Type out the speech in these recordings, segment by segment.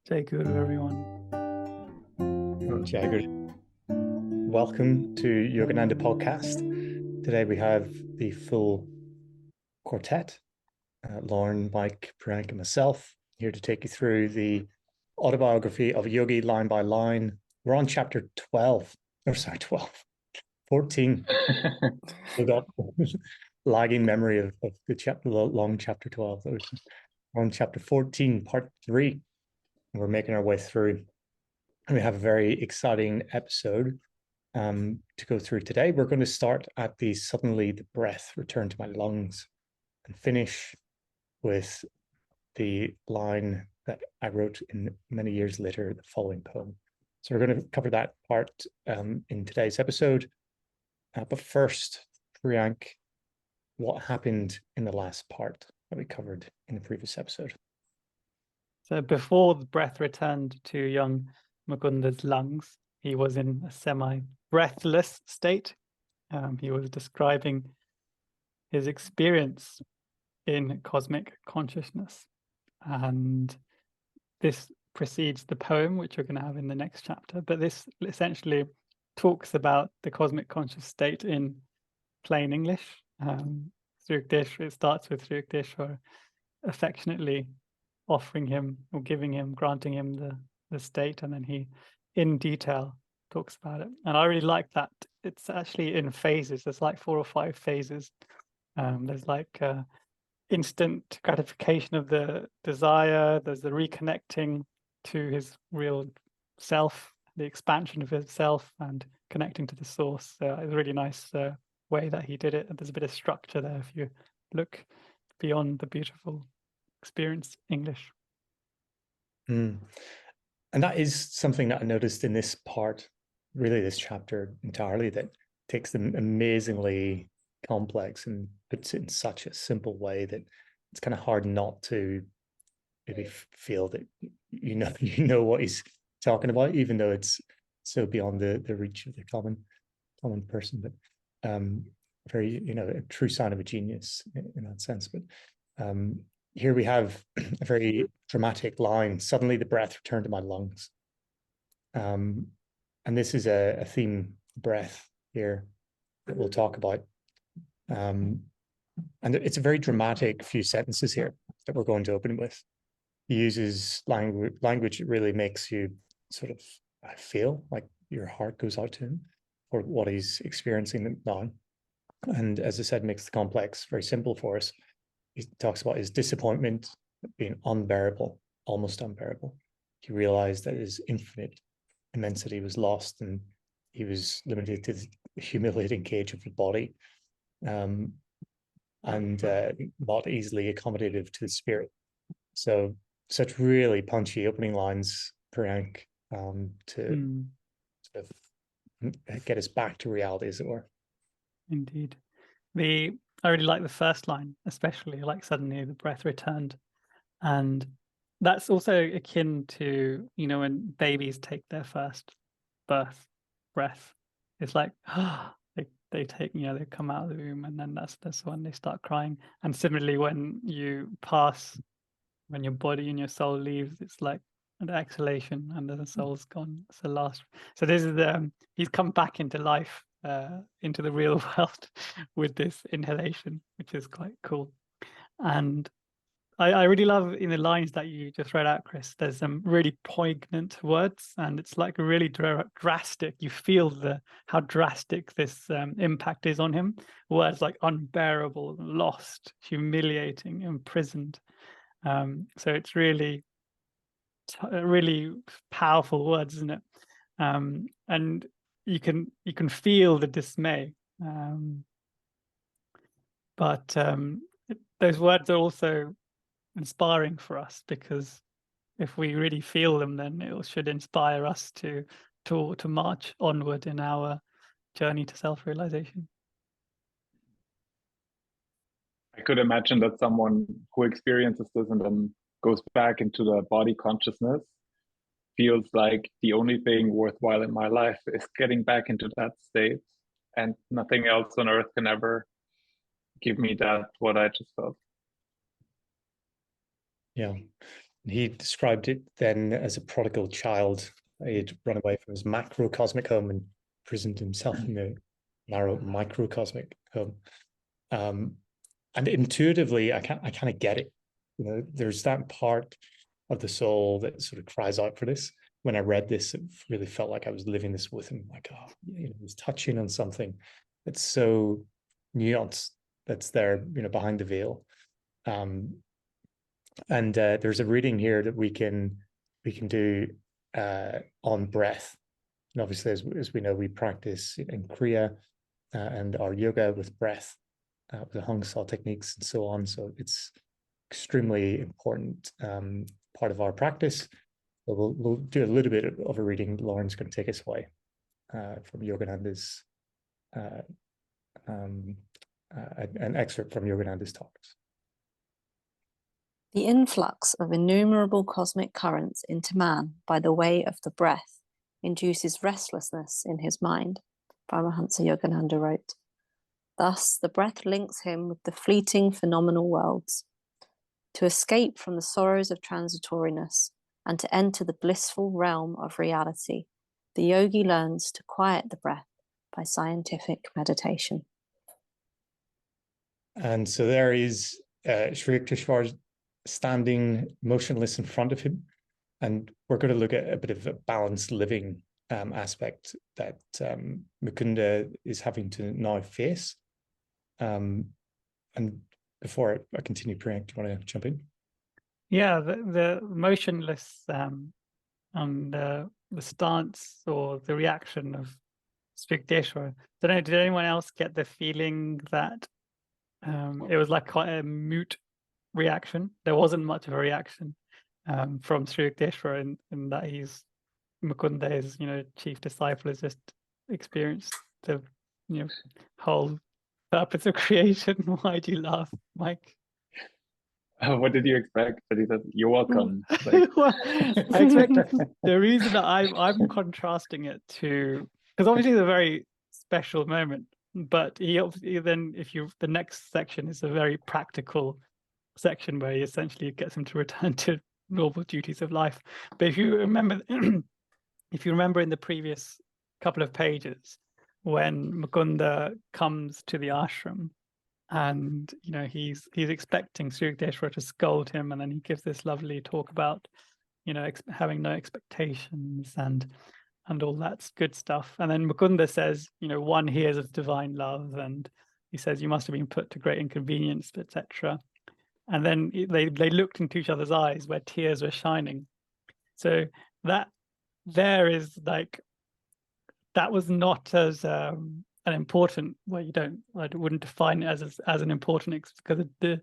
Jai Guru, everyone. Jagger. Welcome to Yogananda podcast. Today we have the full quartet, Lauren, Mike, Priyank, and myself, here to take you through the autobiography of Yogi line by line. We're on chapter 12. Oh, sorry, 12. 14. We've got lagging memory of the chapter, long chapter 12. We're on chapter 14, part 3. And we're making our way through. And we have a very exciting episode to go through today. We're going to start at the suddenly the breath returned to my lungs and finish with the line that I wrote in many years later, the following poem. So we're going to cover that part in today's episode. But first, Priyank, what happened in the last part that we covered in the previous episode? So before the breath returned to young Mukunda's lungs, he was in a semi-breathless state. He was describing his experience in cosmic consciousness. And this precedes the poem, which we're going to have in the next chapter. But this essentially talks about the cosmic conscious state in plain English. Srukdish, it starts with Srukdish, or affectionately offering him or giving him, granting him the state, and then he in detail talks about it. And I really like that it's actually in phases. There's like 4 or 5 phases. There's like instant gratification of the desire, there's the reconnecting to his real self, the expansion of his self, and connecting to the source. So it's a really nice way that he did it, and there's a bit of structure there if you look beyond the beautiful experience English. And that is something that I noticed in this part, really this chapter entirely, that takes them amazingly complex and puts it in such a simple way that it's kind of hard not to maybe feel that you know what he's talking about, even though it's so beyond the reach of the common person. But very, a true sign of a genius in that sense. But here we have a very dramatic line. Suddenly the breath returned to my lungs. And this is a theme breath here that we'll talk about. And it's a very dramatic few sentences here that we're going to open with. He uses language that really makes you sort of feel like your heart goes out to him for what he's experiencing now. And as I said, makes the complex very simple for us. He talks about his disappointment being unbearable, almost unbearable. He realized that his infinite immensity was lost and he was limited to the humiliating cage of the body, and not easily accommodative to the spirit. So such really punchy opening lines, Priyank, to sort of get us back to reality, as it were. Indeed. I really like the first line, especially, like suddenly the breath returned. And that's also akin to, when babies take their first breath. It's like, they take, they come out of the womb, and then that's when they start crying. And similarly, when you pass, when your body and your soul leaves, it's like an exhalation and the soul's gone. It's the last. So this is he's come back into life, into the real world with this inhalation, which is quite cool. And I really love in the lines that you just read out, Chris, there's some really poignant words, and it's like really drastic. You feel how drastic this impact is on him. Words like unbearable, lost, humiliating, imprisoned. So it's really powerful words, isn't it? And you can feel the dismay, but those words are also inspiring for us, because if we really feel them, then it should inspire us to march onward in our journey to self-realization. I could imagine that someone who experiences this and then goes back into the body consciousness feels like the only thing worthwhile in my life is getting back into that state, and nothing else on earth can ever give me that, what I just felt. Yeah. He described it then as a prodigal child. He had run away from his macrocosmic home and imprisoned himself in the narrow microcosmic home. And intuitively, I kind of get it. You know, there's that part of the soul that sort of cries out for this. When I read this, it really felt like I was living this with him. Like, oh, you know, he's touching on something that's so nuanced, that's there, you know, behind the veil. And there's a reading here that we can do on breath. And obviously, as we know, we practice in Kriya and our yoga with breath, with the Hung Sa techniques and so on. So it's extremely important part of our practice. So we'll do a little bit of a reading. Lauren's going to take us away from Yogananda's, an excerpt from Yogananda's talks. The influx of innumerable cosmic currents into man by the way of the breath induces restlessness in his mind, Paramahansa Yogananda wrote. Thus, the breath links him with the fleeting phenomenal worlds. To escape from the sorrows of transitoriness and to enter the blissful realm of reality, the yogi learns to quiet the breath by scientific meditation. And so there is Sri Yukteswar standing motionless in front of him. And we're going to look at a bit of a balanced living aspect that Mukunda is having to now face. And before I continue, Priyank, do you want to jump in? Yeah, the motionless and the stance or the reaction of Yukteswar. Don't know, did anyone else get the feeling that it was like quite a mute reaction? There wasn't much of a reaction from Sri Yukteswar in that Mukunda's, you know, chief disciple has just experienced the, you know, whole purpose of creation. Why do you laugh, Mike? What did you expect? But he said, "You're welcome." Like... Well, I expect the reason that I'm contrasting it to, because obviously it's a very special moment, but he obviously then, the next section is a very practical section where he essentially gets him to return to normal duties of life. But if you remember, in the previous couple of pages, when Mukunda comes to the ashram, and you know he's expecting Sri Yukteswar to scold him, and then he gives this lovely talk about, you know, having no expectations and all that good stuff. And then Mukunda says, you know, one hears of divine love, and he says you must have been put to great inconvenience, etc. And then they looked into each other's eyes where tears were shining. So that there is like, that was not as an important, well, I wouldn't define it as an important, because the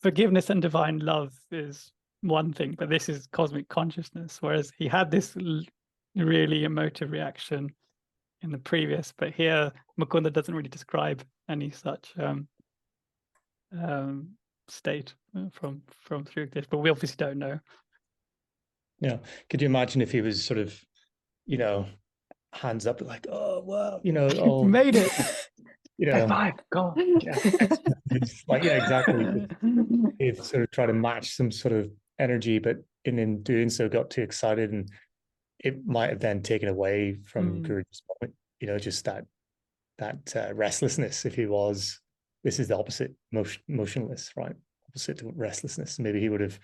forgiveness and divine love is one thing, but this is cosmic consciousness. Whereas he had this really emotive reaction in the previous, but here Mukunda doesn't really describe any such state from through this, but we obviously don't know. Yeah, could you imagine if he was sort of, you know, hands up like, oh wow, you know, oh, made it, you know, five, go, yeah. Like, yeah, exactly. He'd sort of try to match some sort of energy, but in doing so got too excited, and it might have then taken away from Guruji's moment, you know, just that restlessness. If he was, this is the opposite, motionless, right? Opposite to restlessness. Maybe he would have,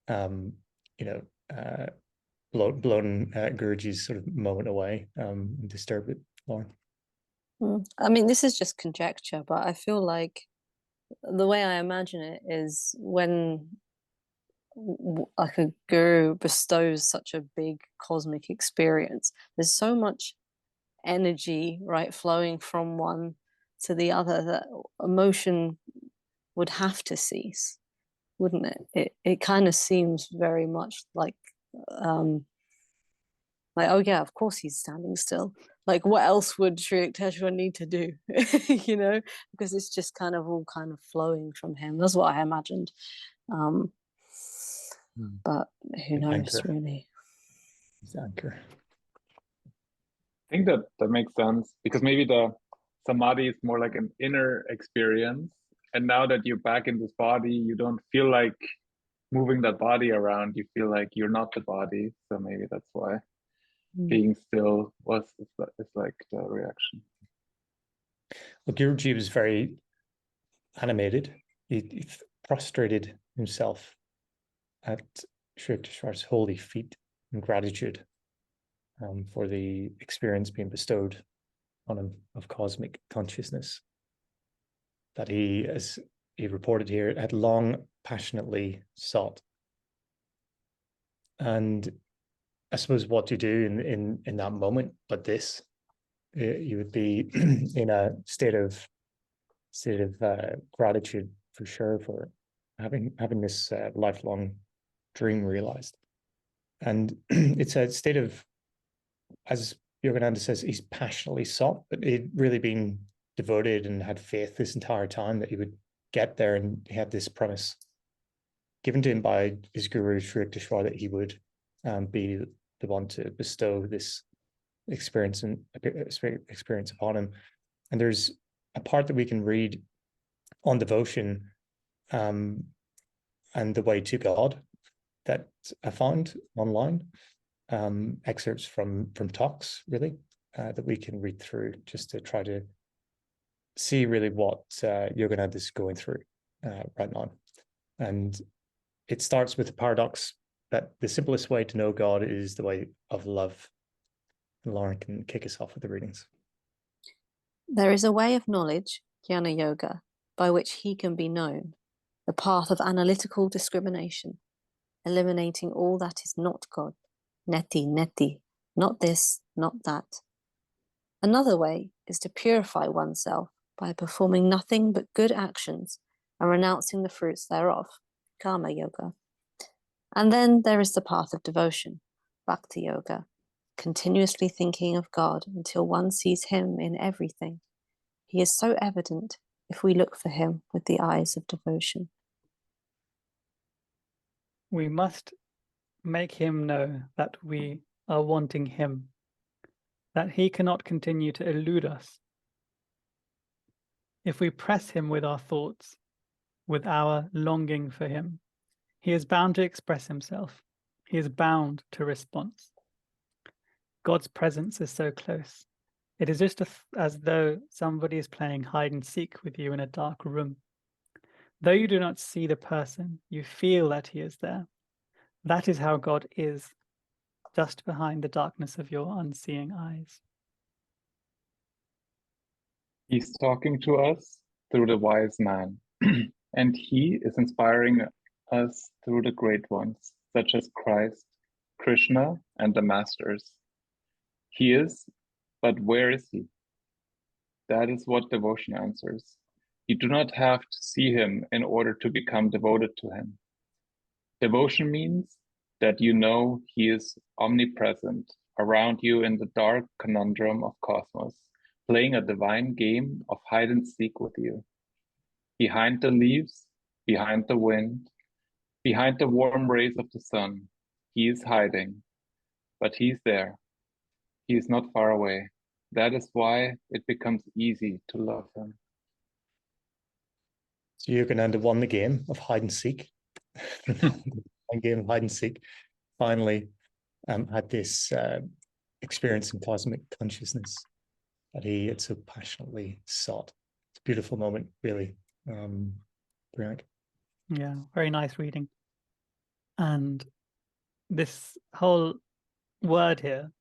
you know, blown Guruji's sort of moment away and disturbed it, Lauren. I mean, this is just conjecture, but I feel like the way I imagine it is when like a guru bestows such a big cosmic experience, there's so much energy, right, flowing from one to the other that emotion would have to cease, wouldn't it? It kind of seems very much like oh yeah, of course he's standing still. Like, what else would Sri Yukteswar need to do? You know, because it's just kind of all kind of flowing from him. That's what I imagined. But who knows, Anchor. really? He's anchor. I think that makes sense, because maybe the samadhi is more like an inner experience, and now that you're back in this body, you don't feel like moving that body around, you feel like you're not the body. So maybe that's why Mm. being still is like the reaction. Well, Guruji was very animated. He prostrated himself at Sri Yukteswar's holy feet in gratitude for the experience being bestowed on him of cosmic consciousness that he, as he reported here, had long passionately sought. And I suppose what you do in that moment, but this, you would be in a state of gratitude for sure for having this lifelong dream realized. And it's a state of, as Yogananda says, he's passionately sought, but he'd really been devoted and had faith this entire time that he would get there, and he had this promise given to him by his guru Sri Yukteswar that he would be the one to bestow this experience upon him. And there's a part that we can read on devotion and the way to God that I found online, excerpts from talks really that we can read through just to try to see really what Yogananda is going through right now. And it starts with the paradox that the simplest way to know God is the way of love. And Lauren can kick us off with the readings. There is a way of knowledge, jnana yoga, by which he can be known, the path of analytical discrimination, eliminating all that is not God, neti, not this, not that. Another way is to purify oneself by performing nothing but good actions and renouncing the fruits thereof, karma yoga. And then there is the path of devotion, bhakti yoga, continuously thinking of God until one sees him in everything. He is so evident if we look for him with the eyes of devotion. We must make him know that we are wanting him, that he cannot continue to elude us. If we press him with our thoughts, with our longing for him, he is bound to express himself. He is bound to response. God's presence is so close. It is just as though somebody is playing hide and seek with you in a dark room. Though you do not see the person, you feel that he is there. That is how God is, just behind the darkness of your unseeing eyes. He's talking to us through the wise man, and he is inspiring us through the great ones, such as Christ, Krishna, and the masters. He is, but where is he? That is what devotion answers. You do not have to see him in order to become devoted to him. Devotion means that you know he is omnipresent around you in the dark conundrum of cosmos, playing a divine game of hide and seek with you. Behind the leaves, behind the wind, behind the warm rays of the sun, he is hiding, but he's there. He is not far away. That is why it becomes easy to love him. So Yogananda won the game of hide and seek. One game of hide and seek. Finally, had this experience in cosmic consciousness that he had so passionately sought. It's a beautiful moment, really. Brilliant. Yeah, very nice reading. And this whole word here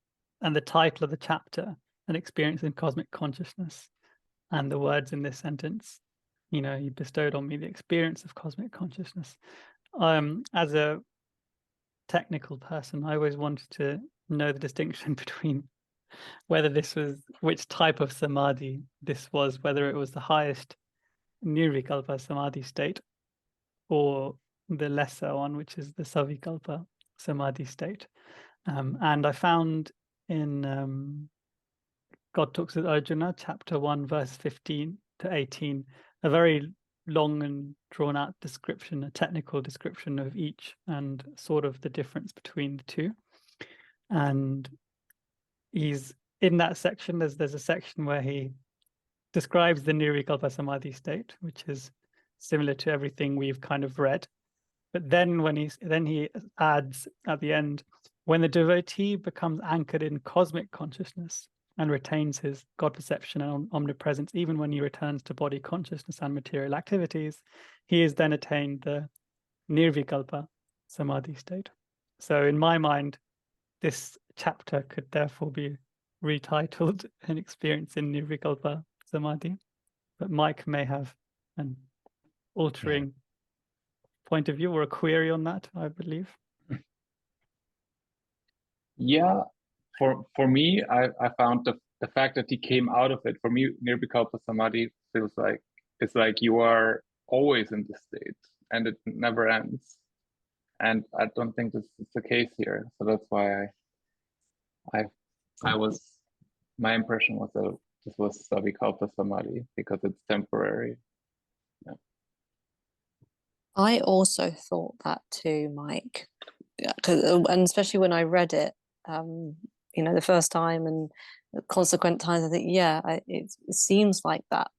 and the title of the chapter, an experience in cosmic consciousness, and the words in this sentence, you know, he bestowed on me the experience of cosmic consciousness. As a technical person, I always wanted to know the distinction between whether this was, which type of samadhi this was, whether it was the highest nirvikalpa samadhi state or the lesser one, which is the savikalpa samadhi state. And I found in God Talks with Arjuna, chapter 1, verse 15 to 18, a very long and drawn out description, a technical description of each and sort of the difference between the two. And he's in that section, there's a section where he describes the nirvikalpa samadhi state, which is similar to everything we've kind of read. But then he adds at the end, when the devotee becomes anchored in cosmic consciousness and retains his God perception and omnipresence, even when he returns to body consciousness and material activities, he has then attained the nirvikalpa samadhi state. So in my mind, this chapter could therefore be retitled An Experience in Nirvikalpa Samadhi. But Mike may have an altering point of view or a query on that, I believe. Yeah, for me, I found the fact that he came out of it. For me, nirvikalpa samadhi feels like it's like you are always in this state and it never ends. And I don't think this is the case here. So that's why my impression was that this was savikalpa samadhi because it's temporary. Yeah. I also thought that too, Mike. Yeah, and especially when I read it, the first time and consequent times, I think, it seems like that.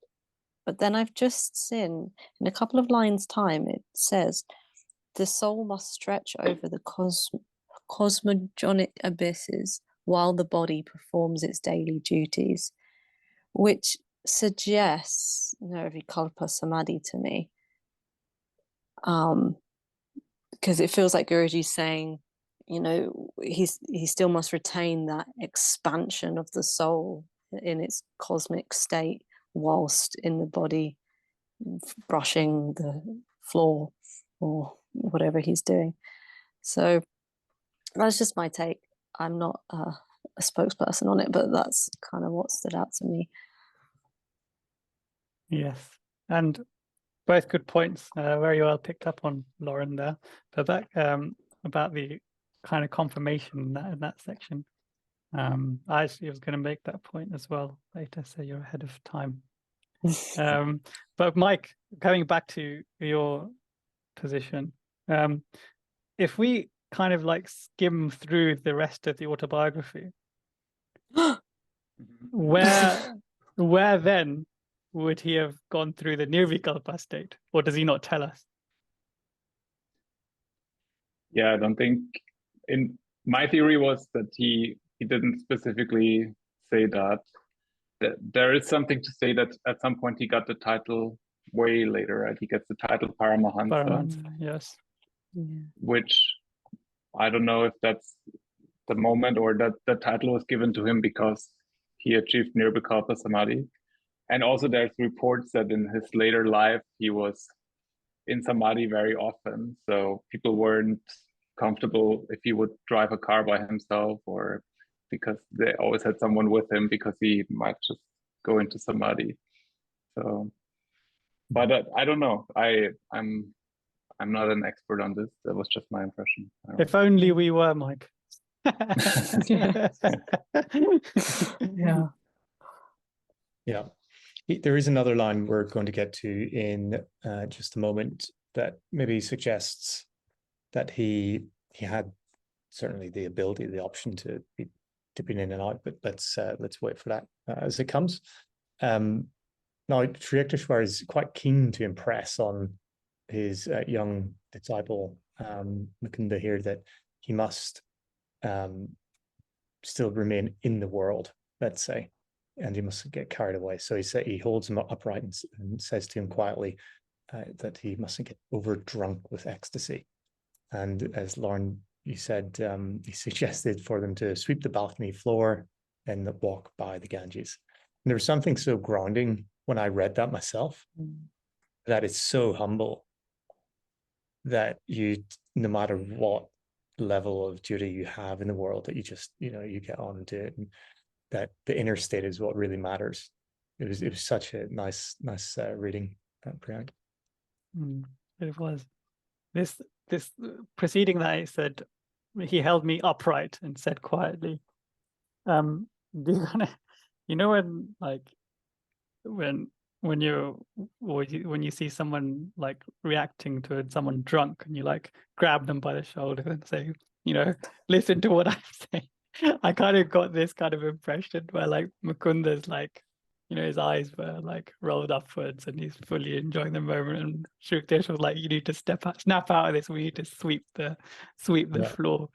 But then I've just seen in a couple of lines' time, it says, the soul must stretch over the cosmogonic abysses while the body performs its daily duties, which suggests nirvikalpa samadhi to me. Because it feels like Guruji's saying, he still must retain that expansion of the soul in its cosmic state whilst in the body brushing the floor or whatever he's doing. So that's just my take. I'm not a spokesperson on it, but that's kind of what stood out to me. Yes, and both good points. Very well picked up on, Lauren, there. But that about the kind of confirmation in that section. I actually was going to make that point as well later, so you're ahead of time. But Mike, going back to your position, if we kind of like skim through the rest of the autobiography, where then would he have gone through the nirvikalpa state, or does he not tell us? Yeah, I don't think. In my theory was that he didn't specifically say that. There is something to say that at some point he got the title way later, right? He gets the title Paramahansa. Paramahansa, yes. Which I don't know if that's the moment or that the title was given to him because he achieved nirvikalpa samadhi. And also there's reports that in his later life, he was in samadhi very often. So people weren't comfortable if he would drive a car by himself or because they always had someone with him because he might just go into samadhi. So, but I don't know. I'm not an expert on this. That was just my impression. If only we were, Mike. Yeah. Yeah. There is another line we're going to get to in just a moment that maybe suggests that he had certainly the ability, the option to be dipping in and out, but let's wait for that as it comes. Now, Sri Yukteswar is quite keen to impress on his young disciple Mukunda here that he must still remain in the world, let's say, and he mustn't get carried away. So he holds him upright and says to him quietly that he mustn't get overdrunk with ecstasy. And as Lauren, you said, he suggested for them to sweep the balcony floor and walk by the Ganges. And there was something so grounding when I read that myself, that it's so humble that you, no matter what level of duty you have in the world, that you just, you get on and do it. And that the inner state is what really matters. It was such a nice reading, Priyank. It was. This preceding that, he said, he held me upright and said quietly, do you kind of, when you see someone like reacting to someone drunk and you like grab them by the shoulder and say, listen to what I'm saying. I kind of got this kind of impression where like Mukunda's like you know, his eyes were like rolled upwards and he's fully enjoying the moment. And Shukdesh was like, you need to snap out of this. We need to sweep the Yeah. floor.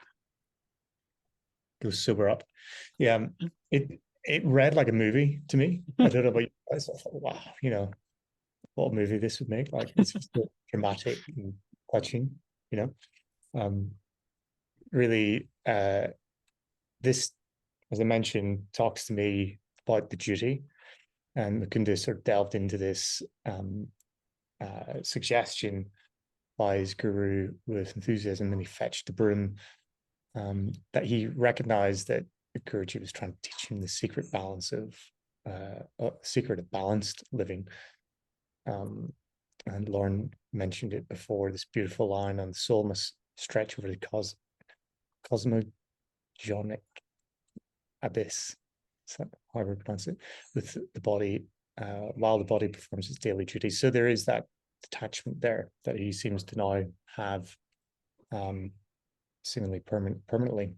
Go sober up. Yeah. It read like a movie to me. I don't know about you guys. I thought, wow, you know, what a movie this would make. Like, it's so dramatic and touching, you know. Really, this, as I mentioned, talks to me about the duty, and Mukunda sort of delved into this suggestion by his guru with enthusiasm, and he fetched the broom, that he recognized that the Guruji was trying to teach him the secret of balanced living. And Lauren mentioned it before, this beautiful line on the soul must stretch over the cosmogonic abyss, so however you pronounce it, with the body, while the body performs its daily duties. So there is that detachment there that he seems to now have, seemingly permanently.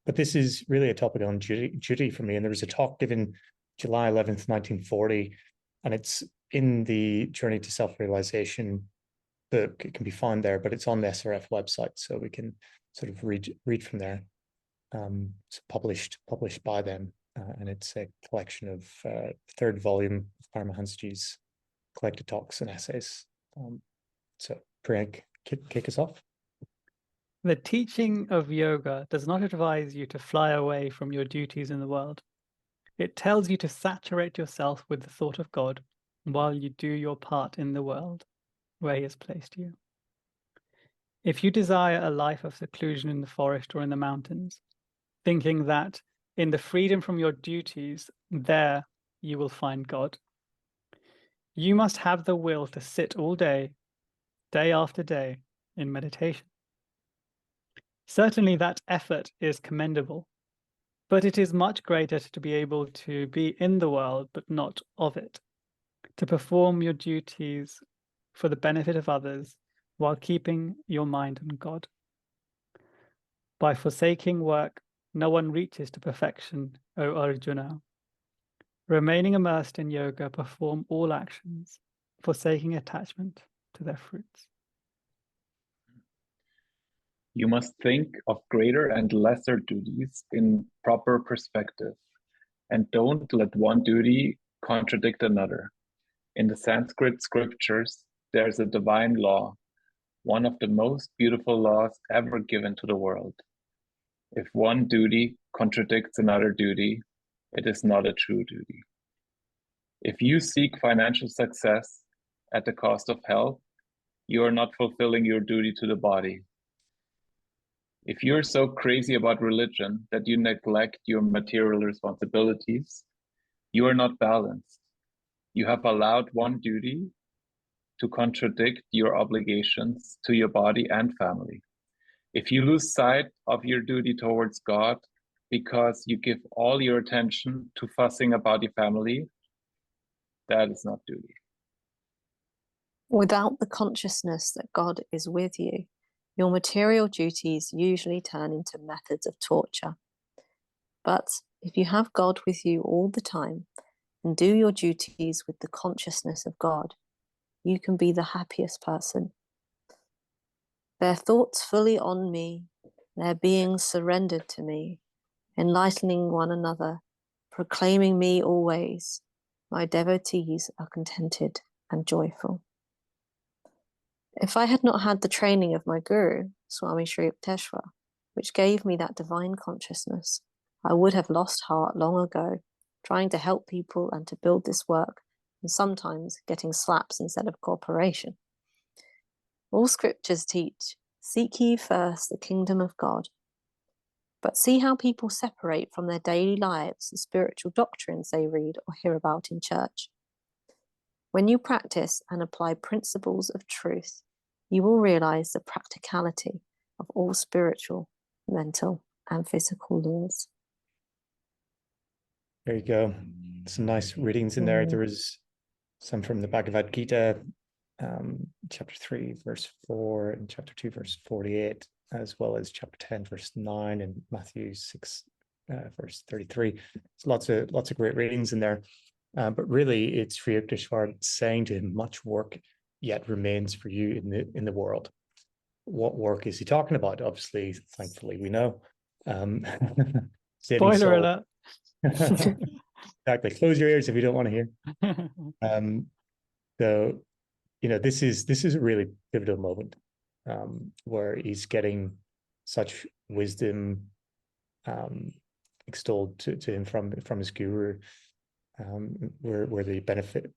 But this is really a topic on duty for me. And there was a talk given July 11th, 1940, and it's in the Journey to Self-Realization book. It can be found there, but it's on the SRF website, so we can sort of read from there. It's published by them, and it's a collection of third volume of Paramahansaji's collected talks and essays. So Priyank, kick us off. The teaching of yoga does not advise you to fly away from your duties in the world. It tells you to saturate yourself with the thought of God while you do your part in the world where He has placed you. If you desire a life of seclusion in the forest or in the mountains, thinking that in the freedom from your duties, there you will find God, you must have the will to sit all day, day after day, in meditation. Certainly that effort is commendable, but it is much greater to be able to be in the world, but not of it, to perform your duties for the benefit of others while keeping your mind on God. By forsaking work, no one reaches to perfection, O Arjuna. Remaining immersed in yoga, perform all actions, forsaking attachment to their fruits. You must think of greater and lesser duties in proper perspective, and don't let one duty contradict another. In the Sanskrit scriptures, there's a divine law, one of the most beautiful laws ever given to the world. If one duty contradicts another duty, it is not a true duty. If you seek financial success at the cost of health, you are not fulfilling your duty to the body. If you're so crazy about religion that you neglect your material responsibilities, you are not balanced. You have allowed one duty to contradict your obligations to your body and family. If you lose sight of your duty towards God because you give all your attention to fussing about your family, that is not duty. Without the consciousness that God is with you, your material duties usually turn into methods of torture. But if you have God with you all the time and do your duties with the consciousness of God, you can be the happiest person. Their thoughts fully on me, their beings surrendered to me, enlightening one another, proclaiming me always. My devotees are contented and joyful. If I had not had the training of my guru, Swami Sri Yukteswar, which gave me that divine consciousness, I would have lost heart long ago, trying to help people and to build this work, and sometimes getting slaps instead of cooperation. All scriptures teach, seek ye first the kingdom of God. But see how people separate from their daily lives the spiritual doctrines they read or hear about in church. When you practice and apply principles of truth, you will realize the practicality of all spiritual, mental, and physical laws. There you go. Some nice readings in there. There is some from the Bhagavad Gita, chapter 3, verse 4, and chapter 2, verse 48, as well as chapter 10, verse 9, and Matthew 6, verse 33. There's lots of great readings in there. But really, it's Sri Yukteswar saying to him, much work yet remains for you in the world. What work is he talking about? Obviously, thankfully, we know. Saving Spoiler soul. alert. Exactly. Close your ears if you don't want to hear. So, this is a really pivotal moment where he's getting such wisdom extolled to him from his guru. We're the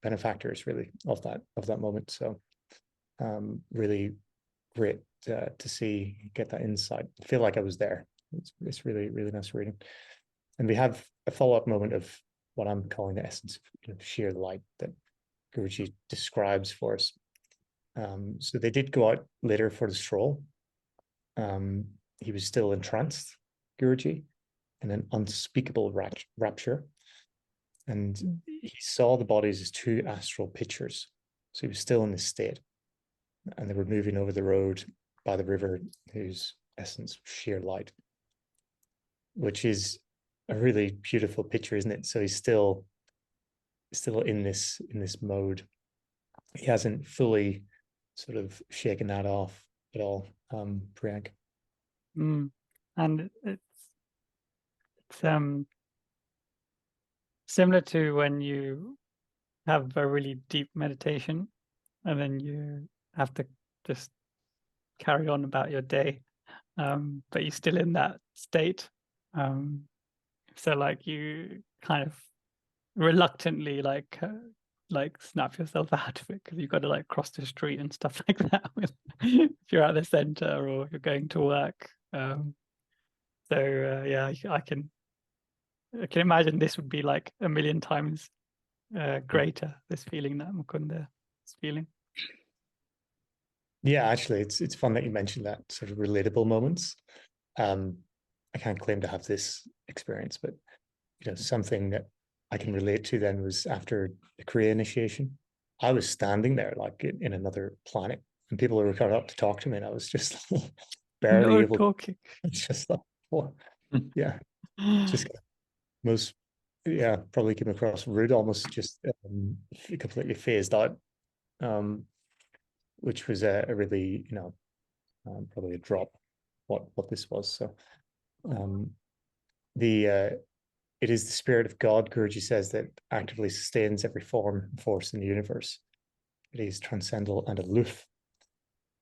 benefactors really of that moment. So really great to get that insight. I feel like I was there. It's really, really nice reading. And we have a follow-up moment of what I'm calling the essence of sheer light that Guruji describes for us. So they did go out later for the stroll. He was still entranced, Guruji, in an unspeakable rapture. And he saw the bodies as two astral pictures. So he was still in this state. And they were moving over the road by the river, whose essence was sheer light, which is a really beautiful picture, isn't it? So he's still in this mode. He hasn't fully sort of shaken that off at all, Priyank. And it's similar to when you have a really deep meditation and then you have to just carry on about your day, but you're still in that state. So like you kind of reluctantly like snap yourself out of it because you've got to like cross the street and stuff like that if you're at the center or you're going to work. Yeah, I can imagine this would be like a million times greater, this feeling that Mukunda is feeling. Yeah, actually, it's fun that you mentioned that sort of relatable moments. I can't claim to have this experience, but something that I can relate to then was after the Kriya initiation. I was standing there like in another planet, and people were coming up to talk to me, and I was just barely able talking. It's just like, well, yeah, just probably came across rude, almost just completely phased out, which was a really probably a drop what this was. So it is the spirit of God, Guruji says, that actively sustains every form and force in the universe. It is transcendental and aloof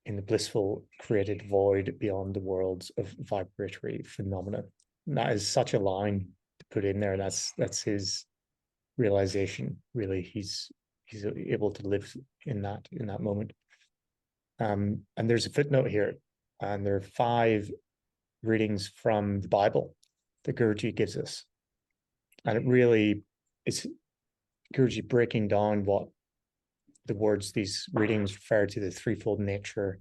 in the blissful created void beyond the worlds of vibratory phenomena. And that is such a line to put in there. That's his realization. Really, he's able to live in that moment. And there's a footnote here, and there are 5 readings from the Bible that Guruji gives us. And it really is Guruji breaking down what the words, these readings refer to, the threefold nature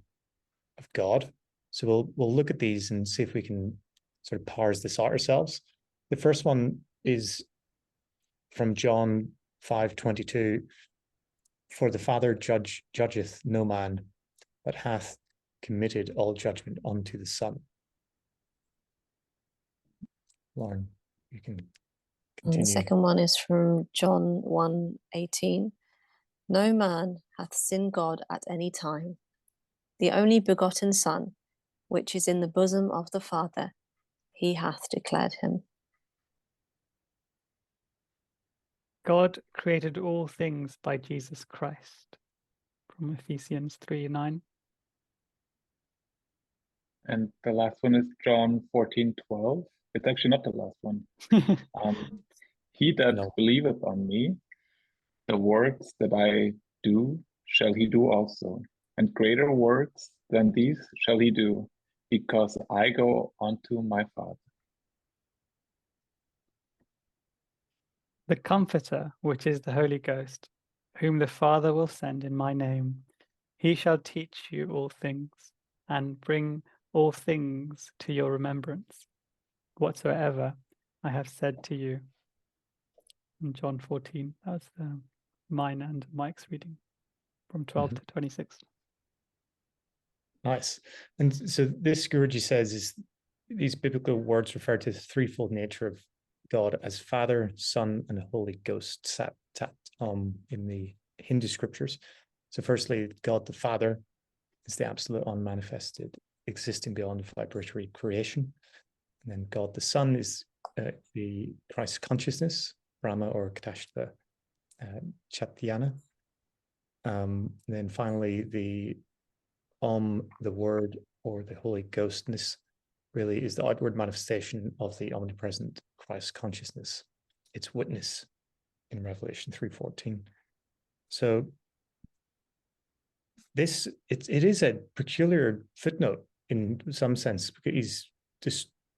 of God. So we'll look at these and see if we can sort of parse this out ourselves. The first one is from John 5:22. For the Father judgeth no man, but hath committed all judgment unto the Son. Lauren, you can continue. And the second one is from John 1:18. No man hath seen God at any time. The only begotten Son, which is in the bosom of the Father, he hath declared him. God created all things by Jesus Christ, from Ephesians 3:9. And the last one is John 14:12. It's actually not the last one. He that believeth on me, the works that I do, shall he do also. And greater works than these shall he do, because I go unto my Father. The Comforter, which is the Holy Ghost, whom the Father will send in my name, he shall teach you all things, and bring all things to your remembrance, whatsoever I have said to you. In John 14, that's mine and Mike's reading, from 12 to 26. Nice. And so this Guruji says is these biblical words refer to the threefold nature of God as Father, Son, and Holy Ghost, Sat, Tat, in the Hindu scriptures. So firstly, God the Father is the absolute unmanifested, existing beyond vibratory creation. And then God the Son is the Christ consciousness, Brahma or Katashta Chatyana. Then finally, the Word or the Holy Ghostness really is the outward manifestation of the omnipresent Christ consciousness, its witness in Revelation 3:14. So it is a peculiar footnote in some sense, because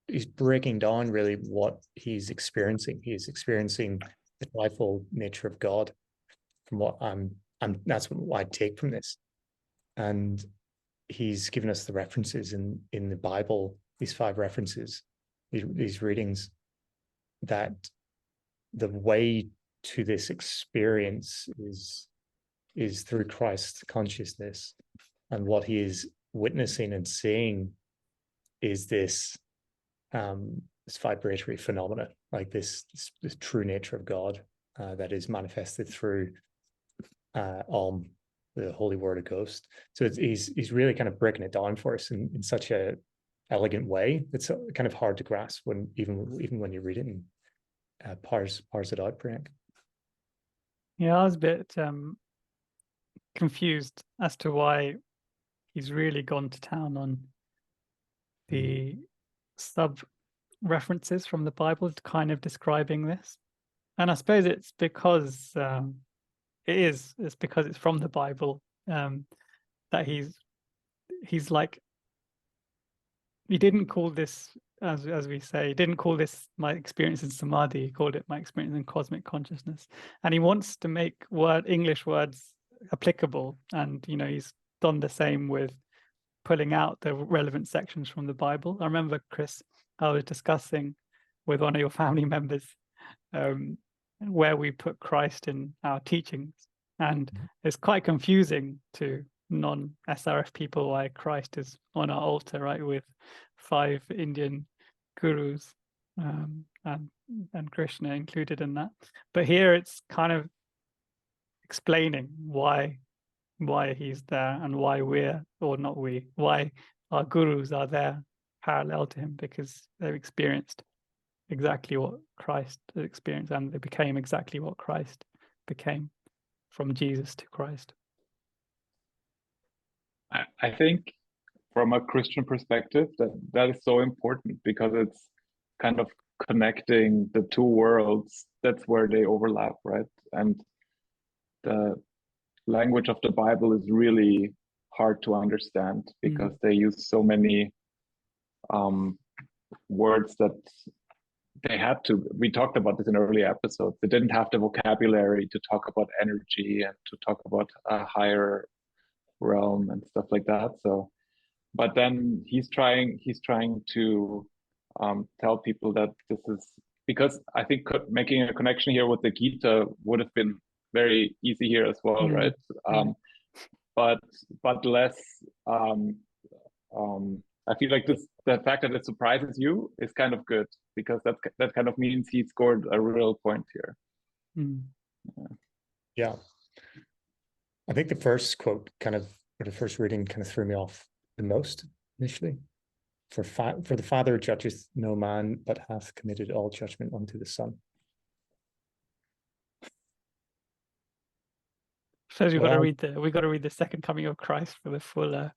he's breaking down really what he's experiencing. He's experiencing the trifold nature of God, from what that's what I take from this. And he's given us the references in the Bible, these 5 references, these readings, that the way to this experience is through Christ consciousness, and what he is witnessing and seeing is this vibratory phenomena, like this true nature of God that is manifested through the Holy Word of Ghost. So he's really kind of breaking it down for us in such a elegant way. It's kind of hard to grasp when even when you read it and parse it out, Priyank. Yeah, I was a bit confused as to why he's really gone to town on the sub references from the Bible, kind of describing this. And I suppose it's because it's because it's from the Bible, that he's like, he didn't call this, as we say, he didn't call this my experience in samadhi, he called it my experience in cosmic consciousness. And he wants to make English words applicable, and he's done the same with pulling out the relevant sections from the Bible. I remember, Chris, I was discussing with one of your family members where we put Christ in our teachings, and it's quite confusing to non-SRF people why Christ is on our altar, right, with 5 Indian gurus and Krishna included in that. But here it's kind of explaining why he's there, and why why our gurus are there parallel to him, because they've experienced exactly what Christ experienced, and they became exactly what Christ became, from Jesus to Christ. I think from a Christian perspective that is so important, because it's kind of connecting the 2 worlds. That's where they overlap, right? And the language of the Bible is really hard to understand, because they use so many words that they had to. We talked about this in earlier episodes. They didn't have the vocabulary to talk about energy and to talk about a higher realm and stuff like that. So, but then he's trying to tell people that this is, because I think making a connection here with the Gita would have been very easy here as well, right? But less. I feel like the fact that it surprises you is kind of good, because that kind of means he scored a real point here. Yeah. I think the first quote or the first reading kind of threw me off the most initially. For the Father judgeth no man, but hath committed all judgment unto the Son. So we've got to read the second coming of Christ for the full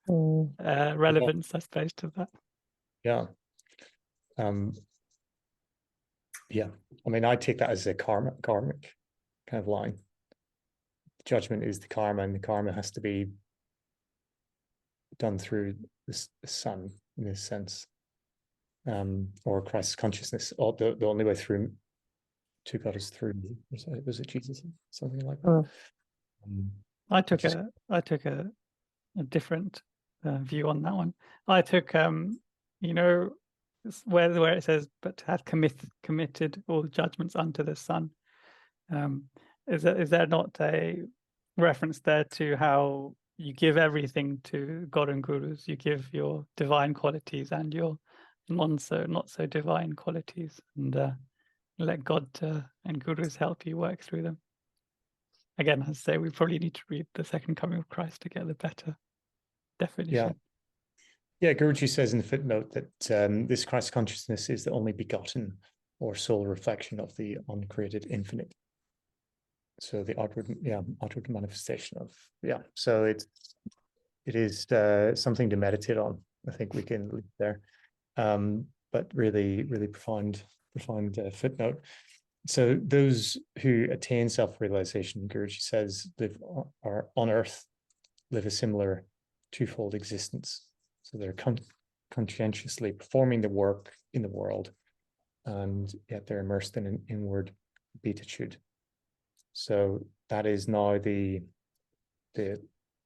relevance, I suppose, to that. Yeah. Yeah. I mean, I take that as a karmic kind of line. Judgment is the karma, and the karma has to be done through the Son, in this sense, or Christ's consciousness. The only way through to God is through me. Was it Jesus? Something like that. I took a different view on that one. I took where it says, but hath committed all judgments unto the Son. Is there not a reference there to how you give everything to God and gurus? You give your divine qualities and your not so divine qualities, and let God and gurus help you work through them. Again, as I say, we probably need to read the Second Coming of Christ to get the better definition. Yeah, Guruji says in the footnote that this Christ consciousness is the only begotten or sole reflection of the uncreated infinite. So the outward manifestation of, so it is something to meditate on. I think we can leave there. But really, really profound footnote. So those who attain self-realization, Guruji says, are on earth, live a similar twofold existence. So they're conscientiously performing the work in the world, and yet they're immersed in an inward beatitude. So that is now the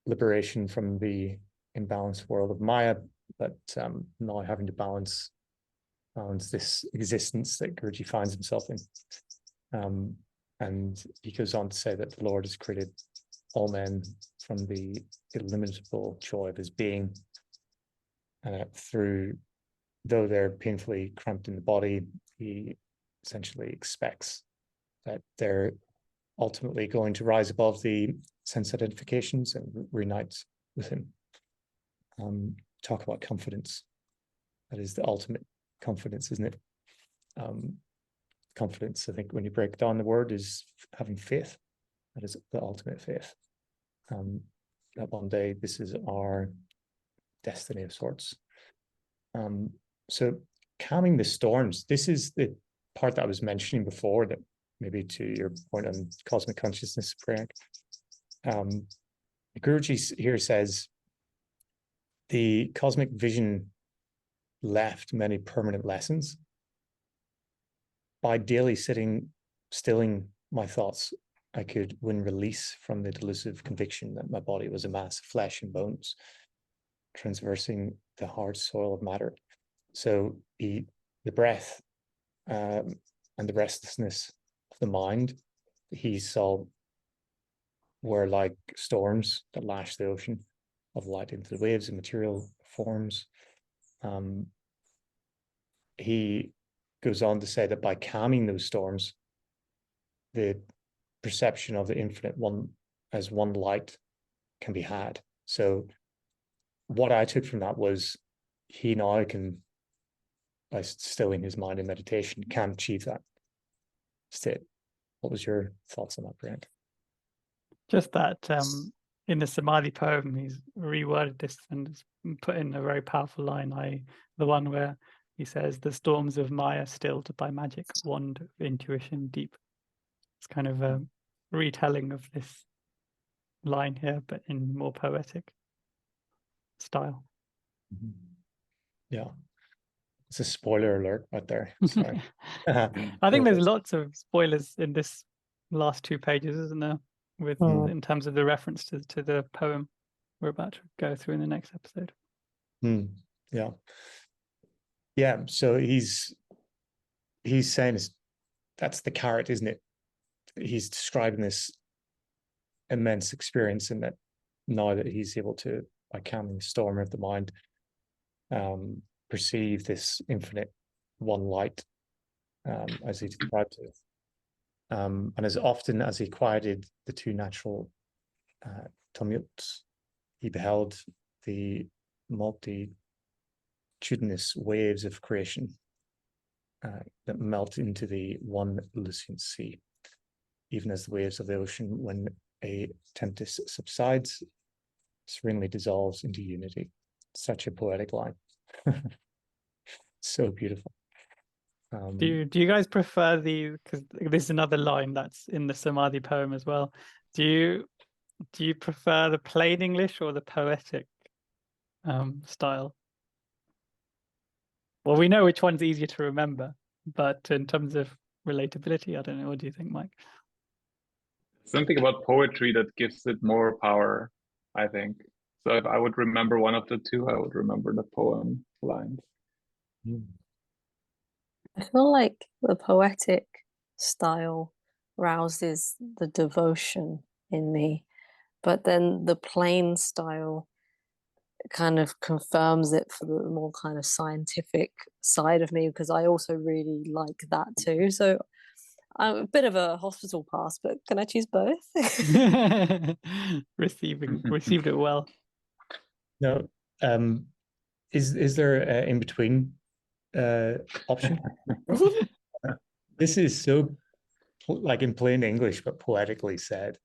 liberation from the imbalanced world of Maya, but now having to balance this existence that Guruji finds himself in. And he goes on to say that the Lord has created all men from the illimitable joy of his being, though they're painfully cramped in the body, he essentially expects that they're ultimately going to rise above the sense identifications and reunite with him. Talk about confidence. That is the ultimate confidence, isn't it? Confidence, I think, when you break down the word, is having faith. That is the ultimate faith. That one day this is our destiny of sorts. So calming the storms, this is the part that I was mentioning before, that maybe to your point on cosmic consciousness, Priyank. Guruji here says the cosmic vision left many permanent lessons. By daily stilling my thoughts, I could win release from the delusive conviction that my body was a mass of flesh and bones, transversing the hard soil of matter. So the breath and the restlessness of the mind, he saw, were like storms that lash the ocean of light into the waves and material forms. He goes on to say that by calming those storms, the perception of the infinite one as one light can be had. So what I took from that was he now can, by stilling his mind in meditation, can achieve that state. What was your thoughts on that, Brent? Just that in the Samadhi poem, he's reworded this and put in a very powerful line. The one where he says, "The storms of Maya stilled by magic wand of intuition deep." It's kind of a retelling of this line here, but in more poetic style. Yeah, it's a spoiler alert right there. Sorry. I think there's lots of spoilers in this last 2 pages, isn't there? With in terms of the reference to the poem we're about to go through in the next episode. Yeah. So he's saying that's the carrot, isn't it? He's describing this immense experience, and that now that he's able to, by calming the storm of the mind, perceive this infinite one light, as he described it. And as often as he quieted the two natural tumults, he beheld the multitudinous waves of creation that melt into the one lucent sea, even as the waves of the ocean, when a tempest subsides, serenely dissolves into unity. Such a poetic line. So beautiful. Do you guys prefer because this is another line that's in the Samadhi poem as well. Do you prefer the plain English or the poetic style? Well, we know which one's easier to remember, but in terms of relatability, I don't know. What do you think, Mike? Something about poetry that gives it more power, I think. So if I would remember one of the two, I would remember the poem lines. I feel like the poetic style rouses the devotion in me, but then the plain style kind of confirms it for the more kind of scientific side of me, because I also really like that too. So I'm a bit of a hospital pass, but can I choose both? Received it well. No, is there an in between option? This is so like in plain English, but poetically said.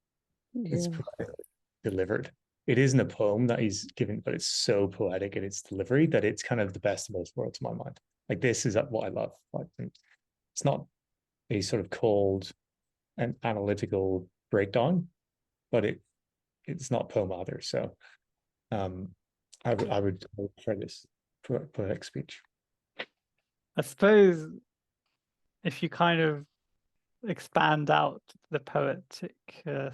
It's Yeah. poetically delivered. It isn't a poem that he's given, but it's so poetic in its delivery that it's kind of the best of both worlds in my mind. Like this is what I love. Like it's not a sort of cold and analytical breakdown, but it's not poem either. So I would prefer this poetic speech. I suppose if you kind of expand out the poetic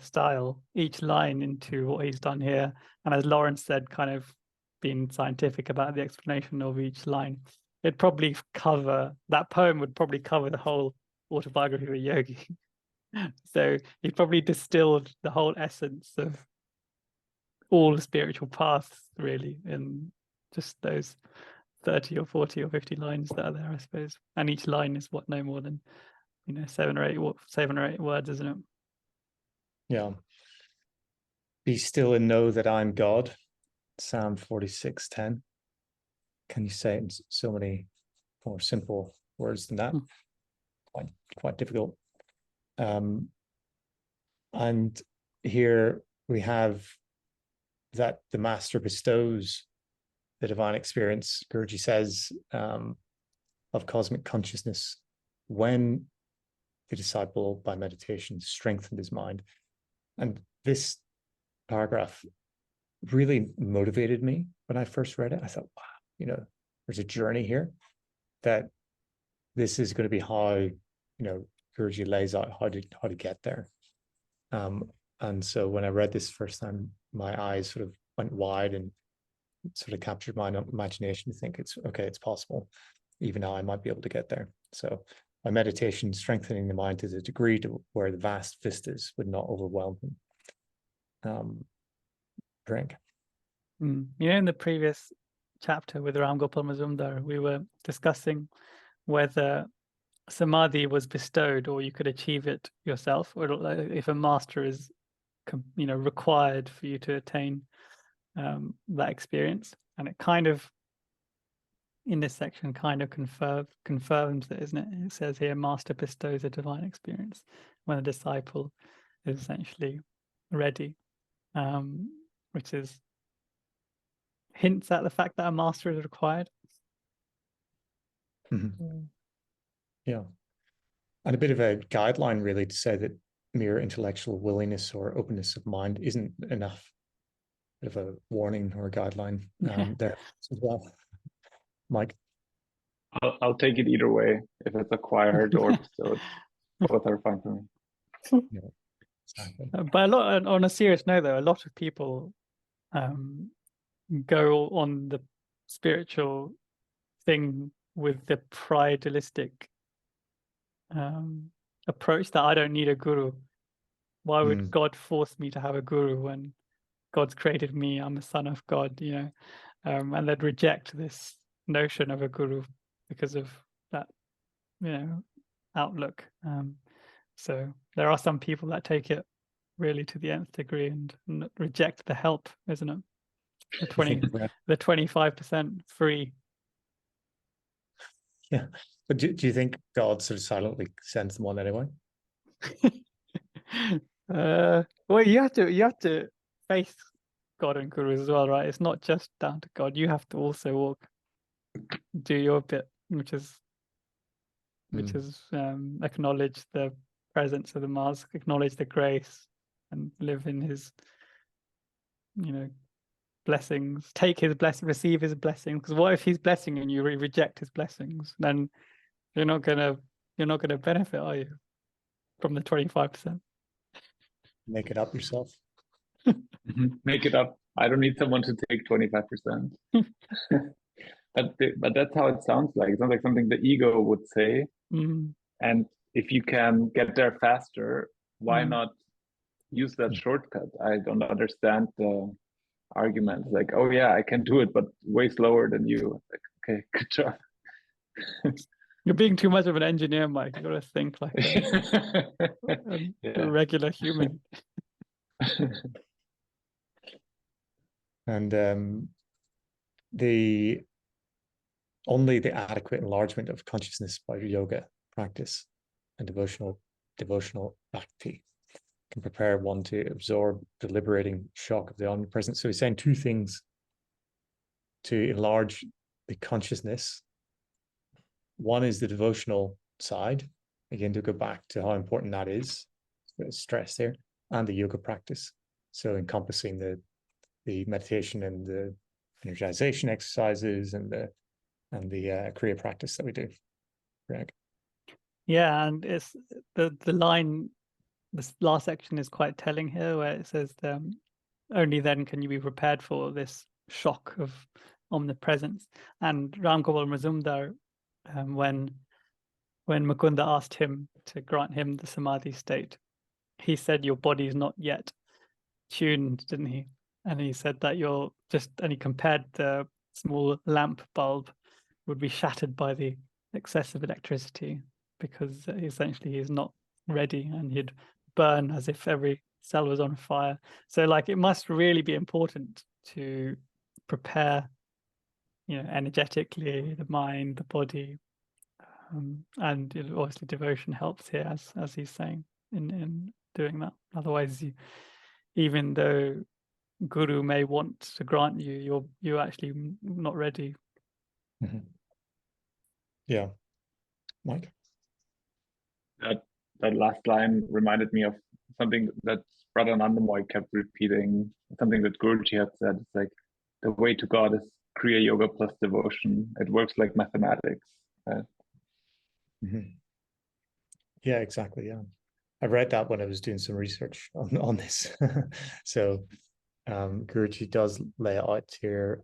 style, each line into what he's done here, and as Lawrence said, kind of being scientific about the explanation of each line, that poem would probably cover the whole autobiography of a yogi. So he probably distilled the whole essence of all the spiritual paths really in just those 30 or 40 or 50 lines that are there, I suppose. And each line is what, no more than 7 or 8 words, isn't it? Yeah. Be still and know that I'm God. Psalm 46:10. Can you say it in so many more simple words than that? Quite difficult. And here we have that the master bestows the divine experience, Guruji says, of cosmic consciousness when the disciple by meditation strengthened his mind. And this paragraph really motivated me when I first read it. I thought, wow, there's a journey here that this is going to be how, Guruji lays out how to get there. And so when I read this first time, my eyes sort of went wide and sort of captured my imagination to think it's possible. Even now I might be able to get there. So by meditation, strengthening the mind to the degree to where the vast vistas would not overwhelm him. Drink. In the previous chapter with Ram Gopal Mazumdar, we were discussing whether samadhi was bestowed or you could achieve it yourself, or if a master is required for you to attain that experience. And it kind of, in this section, kind of confirms that, isn't it? It says here, master bestows a divine experience when a disciple is essentially ready, which is hints at the fact that a master is required. Mm-hmm. Yeah. And a bit of a guideline really to say that mere intellectual willingness or openness of mind isn't enough. Bit of a warning or a guideline there as well. Mike? I'll take it either way, if it's acquired or bestowed. Both are fine for me. Yeah, exactly. But on a serious note, though, a lot of people go on the spiritual thing with the idealistic approach that I don't need a guru. Why would God force me to have a guru when God's created me? I'm a son of God, and they'd reject this notion of a guru because of that, outlook. So there are some people that take it really to the nth degree and reject the help, isn't it? The 25% free. Yeah, but do you think God sort of silently sends them on anyway? Well, you have to face God and gurus as well, right? It's not just down to God. You have to also do your bit, which is acknowledge the presence of the mask, acknowledge the grace, and live in his, blessings. Take his blessing, receive his blessings. Because what if he's blessing and you reject his blessings? Then you're not gonna benefit, are you, from the 25%? Make it up yourself. Make it up. I don't need someone to take 25%. But that's how it sounds like. It sounds like something the ego would say. And if you can get there faster, why not use that shortcut? I don't understand the argument. Like, oh yeah, I can do it, but way slower than you. Like, okay, good job. You're being too much of an engineer, Mike. You got to think like a regular human. And only the adequate enlargement of consciousness by yoga practice and devotional bhakti can prepare one to absorb the liberating shock of the omnipresent. So he's saying two things to enlarge the consciousness. One is the devotional side, again, to go back to how important that is, stress there, and the yoga practice. So encompassing the meditation and the energization exercises and the Kriya practice that we do. Greg. Yeah, and it's the line. This last section is quite telling here, where it says, "Only then can you be prepared for this shock of omnipresence." And Ram Gopal Mazumdar, when Mukunda asked him to grant him the samadhi state, he said, "Your body is not yet tuned," didn't he? And he said that and he compared the small lamp bulb would be shattered by the excessive electricity, because essentially he's not ready and he'd burn as if every cell was on fire. So like it must really be important to prepare, energetically, the mind, the body, and obviously devotion helps here, as he's saying, in doing that. Otherwise, even though Guru may want to grant you're actually not ready. Mm-hmm. Yeah, Mike. That last line reminded me of something that Brother Nandamoy kept repeating, something that Guruji had said. It's like, the way to God is Kriya Yoga plus devotion. It works like mathematics. Right? Mm-hmm. Yeah, exactly. Yeah, I read that when I was doing some research on this. So Guruji does lay it out here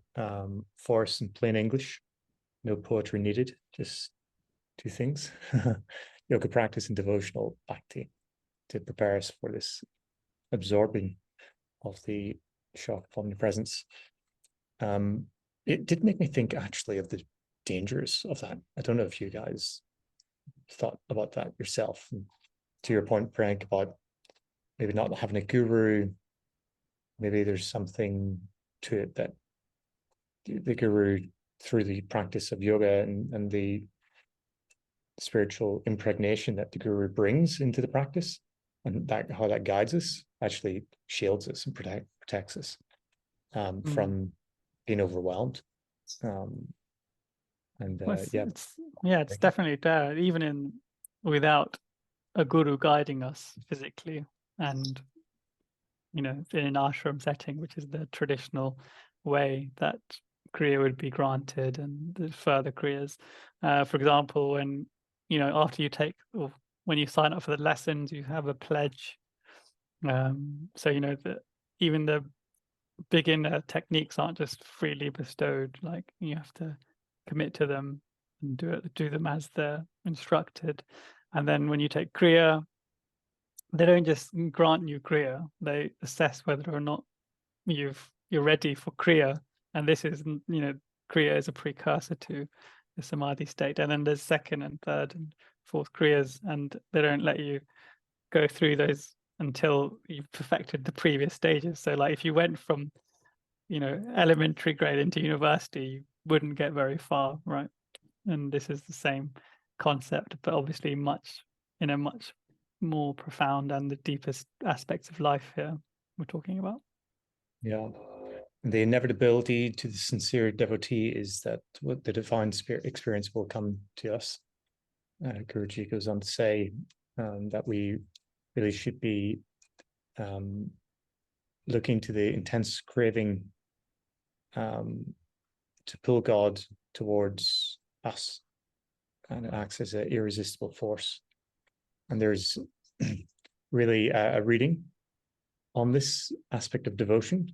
for us in plain English. No poetry needed, just two things. Yoga practice and devotional bhakti to prepare us for this absorbing of the shock of omnipresence. It did make me think actually of the dangers of that. I don't know if you guys thought about that yourself. And to your point, Frank, about maybe not having a guru, maybe there's something to it that the guru, through the practice of yoga and the spiritual impregnation that the guru brings into the practice, and that how that guides us, actually shields us and protects us from being overwhelmed. It's definitely there, even without a guru guiding us physically, and in an ashram setting, which is the traditional way that Kriya would be granted, and the further Kriyas. For example, when after you take, or when you sign up for the lessons, you have a pledge. So that even the beginner techniques aren't just freely bestowed. Like, you have to commit to them and do them as they're instructed. And then when you take Kriya, they don't just grant you Kriya, they assess whether or not you're ready for Kriya. And this is, Kriya is a precursor to the samadhi state. And then there's second and third and fourth Kriyas, and they don't let you go through those until you've perfected the previous stages. So like if you went from, elementary grade into university, you wouldn't get very far, right? And this is the same concept, but obviously much more profound and the deepest aspects of life here we're talking about. Yeah. The inevitability to the sincere devotee is that what the divine spirit experience will come to us. Guruji goes on to say that we really should be looking to the intense craving to pull God towards us, and it acts as an irresistible force. And there's really a reading on this aspect of devotion.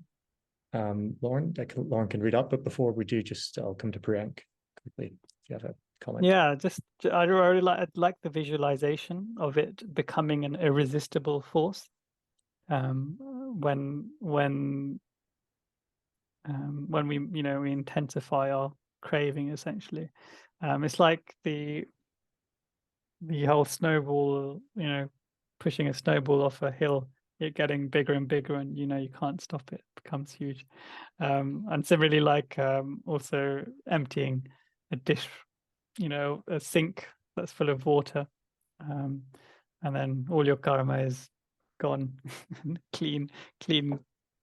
Lauren can read up, but before we do, I'll come to Priyank quickly if you have a comment. Yeah, I'd like the visualization of it becoming an irresistible force. When we we intensify our craving, essentially, it's like the the whole snowball, pushing a snowball off a hill, it getting bigger and bigger, and you can't stop it, becomes huge. And similarly, like also emptying a dish, a sink that's full of water, and then all your karma is gone. clean,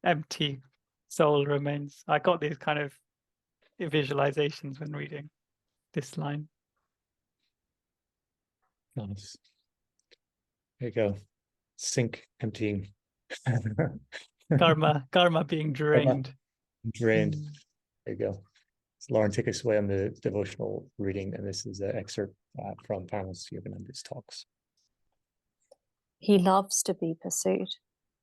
empty soul remains. I got these kind of visualizations when reading this line. Nice. There you go. Sink emptying. Karma being drained. Drained. There you go. So Lauren, take us away on the devotional reading, and this is an excerpt from Paramahansa Yogananda's talks. He loves to be pursued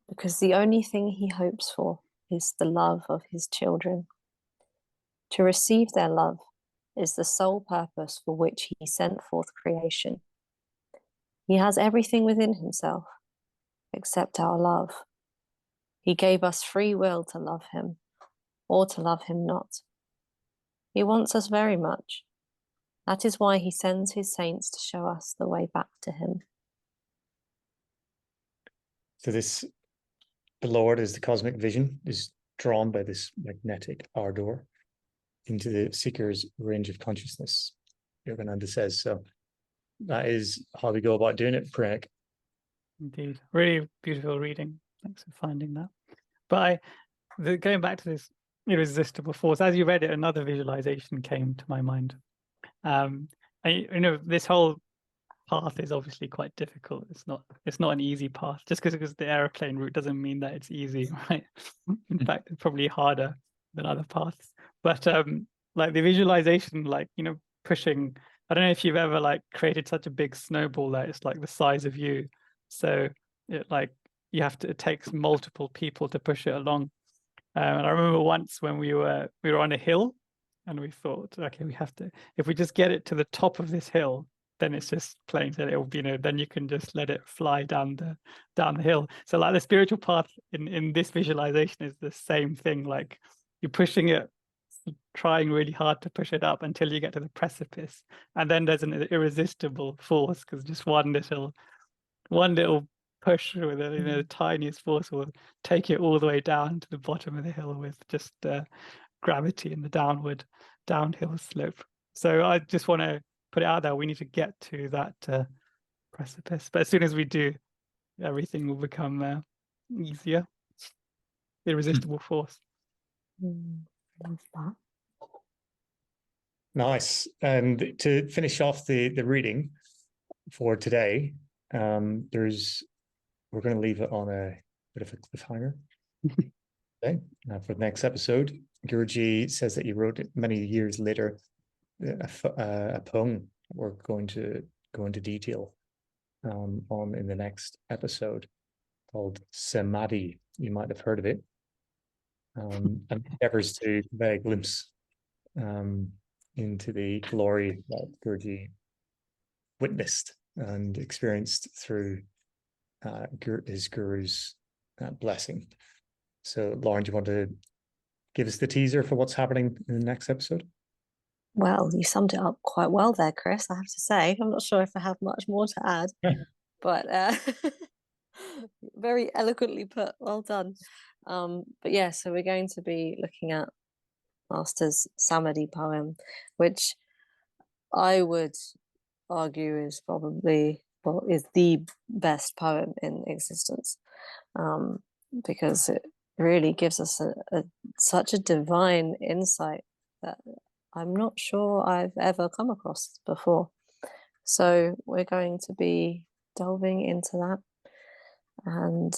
because the only thing he hopes for is the love of his children. To receive their love is the sole purpose for which he sent forth creation. He has everything within himself except our love. He gave us free will to love him or to love him not. He wants us very much. That is why he sends his saints to show us the way back to him. So the Lord, as the cosmic vision, is drawn by this magnetic ardor into the seeker's range of consciousness, Yogananda says. So that is how we go about doing it, Pranav. Indeed. Really beautiful reading. Thanks for finding that. But going back to this irresistible force, as you read it, another visualization came to my mind. This whole path is obviously quite difficult. It's not an easy path. Just because the airplane route doesn't mean that it's easy, right? In fact, it's probably harder than other paths. But like the visualization, pushing, I don't know if you've ever created such a big snowball that it's like the size of you. So it takes multiple people to push it along. And I remember once when we were on a hill, and we thought, okay, we have to, if we just get it to the top of this hill, then it's just plain that it will be, then you can just let it fly down the hill. So like the spiritual path in this visualization is the same thing. Like you're pushing it, trying really hard to push it up until you get to the precipice, and then there's an irresistible force, because just one little push with the tiniest force will take it all the way down to the bottom of the hill with just gravity and the downhill slope. So I just want to put it out there, we need to get to that precipice, but as soon as we do, everything will become easier. Irresistible force. Love that. Nice. And to finish off the reading for today, we're going to leave it on a bit of a cliffhanger. Okay. For the next episode, Guruji says that he wrote it many years later, a poem we're going to go into detail on in the next episode, called Samadhi. You might have heard of it. And endeavors to convey a glimpse into the glory that Guruji witnessed and experienced through his guru's blessing. So, Lauren, do you want to give us the teaser for what's happening in the next episode? Well, you summed it up quite well there, Chris, I have to say. I'm not sure if I have much more to add, but very eloquently put. Well done. But yeah, so we're going to be looking at Master's Samadhi poem, which I would argue is probably, is the best poem in existence, because it really gives us such a divine insight that I'm not sure I've ever come across before. So we're going to be delving into that and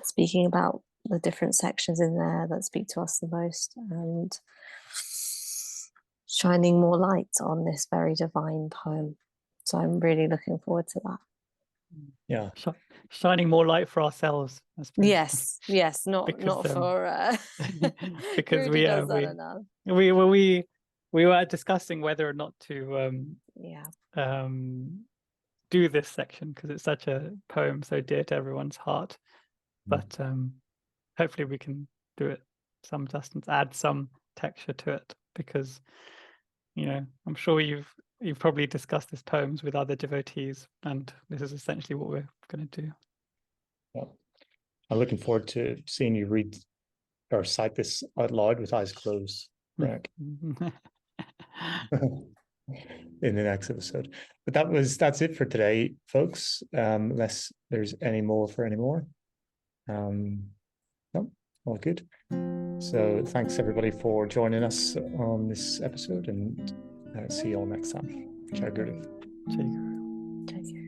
speaking about the different sections in there that speak to us the most, and shining more light on this very divine poem. So I'm really looking forward to that. Yeah. Shining more light for ourselves, I suppose. Yes, not for because we were discussing whether or not to do this section, because it's such a poem so dear to everyone's heart. But hopefully we can do it some justice, add some texture to it, because I'm sure you've you've probably discussed this poems with other devotees, and this is essentially what we're going to do. Yeah. I'm looking forward to seeing you read or cite this out loud with eyes closed, Frank, in the next episode. But that's it for today, folks. Unless there's any more for any more. No, all good. So thanks everybody for joining us on this episode, and see you all next time. Ciao, Guru. Jai Guru.